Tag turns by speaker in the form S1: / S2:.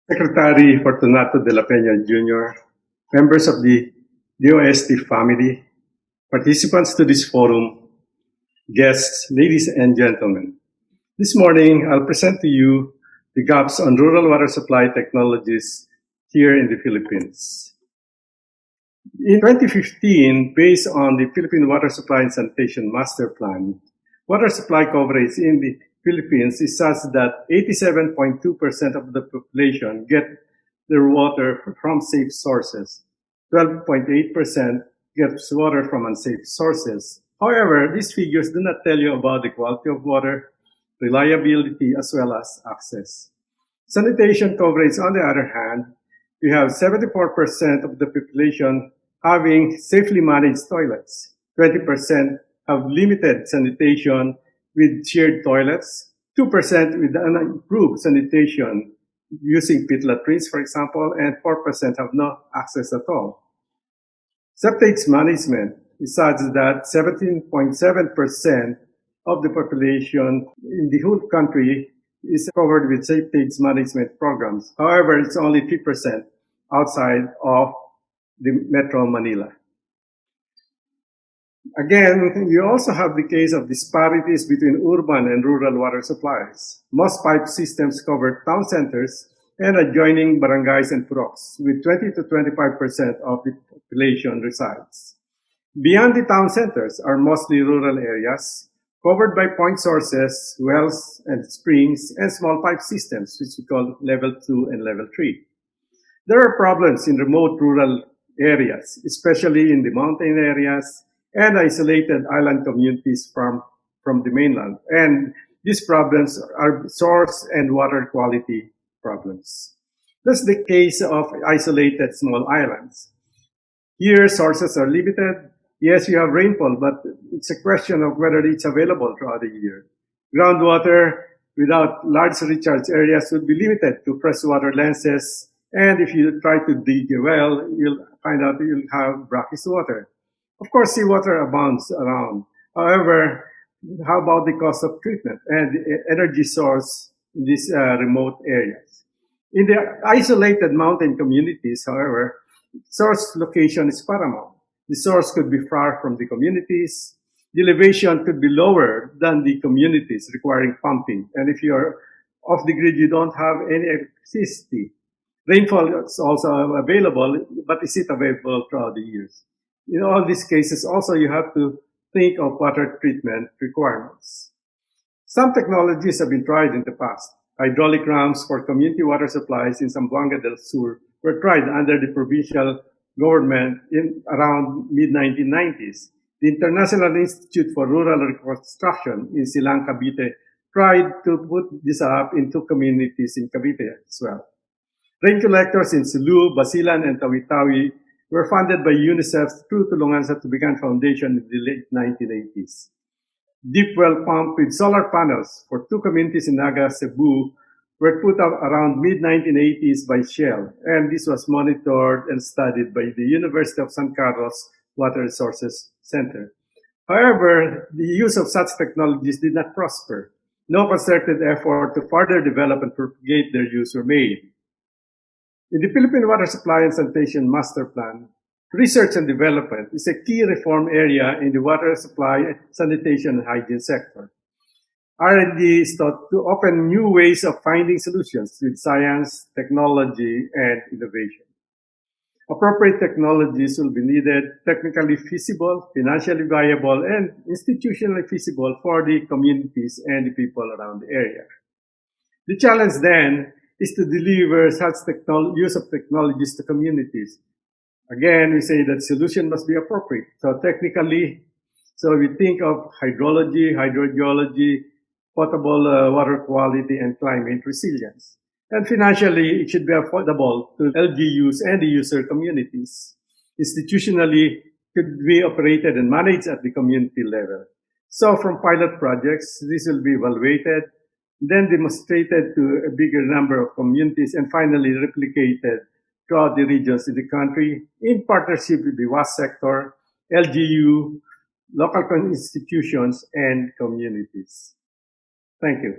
S1: Secretary Fortunato de la Peña Jr., members of the DOST family, participants to this forum, guests, ladies and gentlemen. This morning, I'll present to you the gaps on rural water supply technologies here in the Philippines. In 2015, based on the Philippine Water Supply and Sanitation Master Plan, water supply coverage in the Philippines is such that 87.2% of the population get their water from safe sources. 12.8% gets water from unsafe sources. However, these figures do not tell you about the quality of water, reliability, as well as access. Sanitation coverage, on the other hand, we have 74% of the population having safely managed toilets. 20% have limited sanitation with shared toilets, 2% with unimproved sanitation using pit latrines, for example, and 4% have no access at all. Septage management is such that 17.7% of the population in the whole country is covered with septage management programs. However, it's only 3% outside of the Metro Manila. Again, you also have the case of disparities between urban and rural water supplies. Most pipe systems cover town centers and adjoining barangays and puroks, with 20 to 25% of the population resides. Beyond the town centers are mostly rural areas, covered by point sources, wells and springs, and small pipe systems, which we call level 2 and level 3. There are problems in remote rural areas, especially in the mountain areas and isolated island communities from the mainland. And these problems are source and water quality problems. That's the case of isolated small islands. Here, sources are limited. Yes, you have rainfall, but it's a question of whether it's available throughout the year. Groundwater without large recharge areas would be limited to freshwater lenses. And if you try to dig a well, you'll find out you'll have brackish water. Of course, seawater abounds around. However, how about the cost of treatment and the energy source in these remote areas? In the isolated mountain communities, however, source location is paramount. The source could be far from the communities. The elevation could be lower than the communities, requiring pumping. And if you're off the grid, you don't have any electricity. Rainfall is also available, but is it available throughout the years? In all these cases, also you have to think of water treatment requirements. Some technologies have been tried in the past. Hydraulic rams for community water supplies in Zamboanga del Sur were tried under the provincial government in around mid-1990s. The International Institute for Rural Reconstruction in Silang, Cavite tried to put this up in 2 communities in Cavite as well. Rain collectors in Sulu, Basilan, and Tawi-Tawi were funded by UNICEF through Tulungan sa Tubigan Foundation in the late 1980s. Deep well pump with solar panels for 2 communities in Naga, Cebu were put up around mid-1980s by Shell, and this was monitored and studied by the University of San Carlos Water Resources Center. However, the use of such technologies did not prosper. No concerted effort to further develop and propagate their use were made. In the Philippine Water Supply and Sanitation Master Plan, research and development is a key reform area in the water supply, sanitation, and hygiene sector. R&D is thought to open new ways of finding solutions with science, technology, and innovation. Appropriate technologies will be needed, technically feasible, financially viable, and institutionally feasible for the communities and the people around the area. The challenge then is to deliver such use of technologies to communities. Again, we say that solution must be appropriate. So technically, we think of hydrology, hydrogeology, potable water quality, and climate resilience. And financially, it should be affordable to LGUs and the user communities. Institutionally, could be operated and managed at the community level. So from pilot projects, this will be evaluated, then demonstrated to a bigger number of communities, and finally replicated throughout the regions in the country in partnership with the WAS sector, LGU, local institutions, and communities. Thank you.